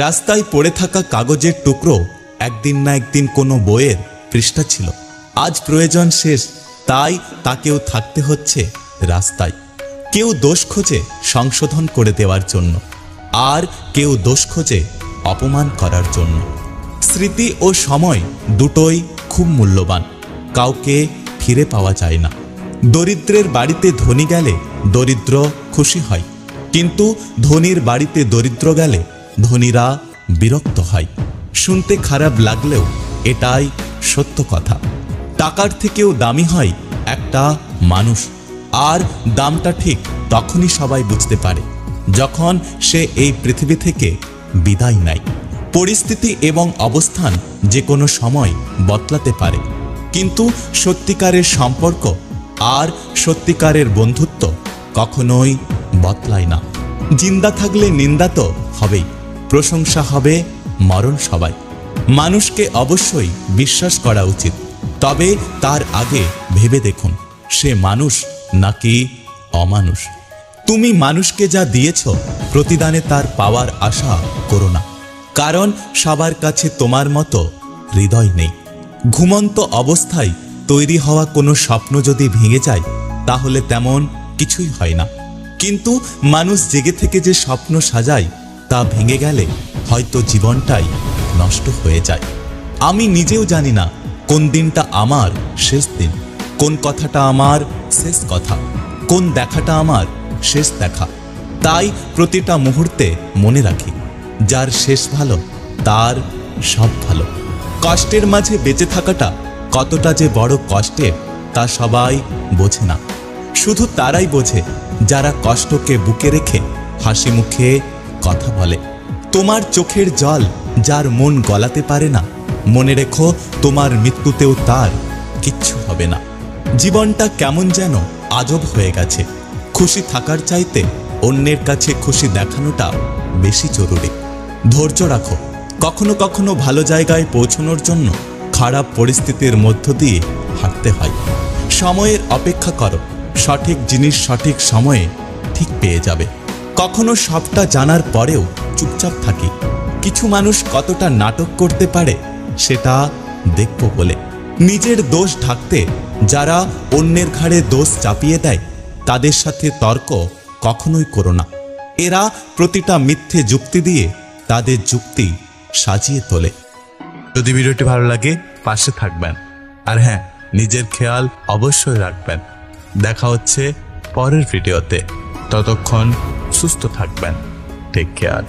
রাস্তায় পড়ে থাকা কাগজের টুকরো একদিন না একদিন কোনো বইয়ের পৃষ্ঠা ছিল। আজ প্রয়োজন শেষ, তাই তাকেও থাকতে হচ্ছে রাস্তায়। কেউ দোষ খোঁজে সংশোধন করে দেওয়ার জন্য, আর কেউ দোষ খোঁজে অপমান করার জন্য। স্মৃতি ও সময় দুটোই খুব মূল্যবান, কাউকে ফিরে পাওয়া যায় না। দরিদ্রের বাড়িতে ধনী গেলে দরিদ্র খুশি হয়, কিন্তু ধনীর বাড়িতে দরিদ্র গেলে ধনীরা বিরক্ত হয়। শুনতে খারাপ লাগলেও এটাই সত্য কথা। টাকার থেকেও দামি হয় একটা মানুষ, আর দামটা ঠিক তখনই সবাই বুঝতে পারে যখন সে এই পৃথিবী থেকে বিদায় নেয়। পরিস্থিতি এবং অবস্থান যে কোনো সময় বদলাতে পারে, কিন্তু সত্যিকারের সম্পর্ক আর সত্যিকারের বন্ধুত্ব কখনোই বদলায় না। জিন্দা থাকলে নিন্দা তো হবেই, প্রশংসা হবে মরণ সবাই। মানুষকে অবশ্যই বিশ্বাস করা উচিত, তবে তার আগে ভেবে দেখুন সে মানুষ নাকি অমানুষ। তুমি মানুষকে যা দিয়েছ প্রতিদানে তার পাওয়ার আশা করো না, কারণ সবার কাছে তোমার মতো হৃদয় নেই। ঘুমন্ত অবস্থায় তৈরি হওয়া কোনো স্বপ্ন যদি ভেঙে যায় তাহলে তেমন কিছুই হয় না, কিন্তু মানুষ জেগে থেকে যে স্বপ্ন সাজায় তা ভেঙে গেলে হয়তো জীবনটাই নষ্ট হয়ে যায়। আমি নিজেও জানি না কোন দিনটা আমার শেষ দিন, কোন কথাটা আমার শেষ কথা, কোন দেখাটা আমার শেষ দেখা। তাই প্রতিটা মুহূর্তে মনে রাখি, যার শেষ ভালো তার সব ভালো। কষ্টের মাঝে বেঁচে থাকাটা কতটা যে বড় কষ্টের তা সবাই বোঝে না। শুধু তারাই বোঝে যারা কষ্টকে বুকে রেখে হাসি মুখে কথা বলে। তোমার চোখের জল যার মন গলাতে পারে না, মনে রেখো তোমার মৃত্যুতেও তার কিচ্ছু হবে না। জীবনটা কেমন যেন আজব হয়ে গেছে। খুশি থাকার চাইতে অন্যের কাছে খুশি দেখানোটা বেশি জরুরি। ধৈর্য রাখো, কখনো কখনো ভালো জায়গায় পৌঁছানোর জন্য খারাপ পরিস্থিতির মধ্য দিয়ে হাঁটতে হয়। সময়ের অপেক্ষা করো, সঠিক জিনিস সঠিক সময়ে ঠিক পেয়ে যাবে। কখনো সবটা জানার পরেও চুপচাপ থাকি। কিছু মানুষ কতটা নাটক করতে পারে সেটা দেখব বলে। নিজের দোষ ঢাকতে যারা অন্যের ঘাড়ে দোষ চাপিয়ে দেয় তাদের সাথে তর্ক কখনোই করো না। এরা প্রতিটা মিথ্যে যুক্তি দিয়ে তাদের যুক্তি সাজিয়ে তোলে। যদি ভিডিওটি ভালো লাগে পাশে থাকবেন, আর হ্যাঁ, নিজের খেয়াল অবশ্যই রাখবেন। দেখা হচ্ছে পরের ভিডিওতে, ততক্ষণ সুস্থ থাকবেন। Take care.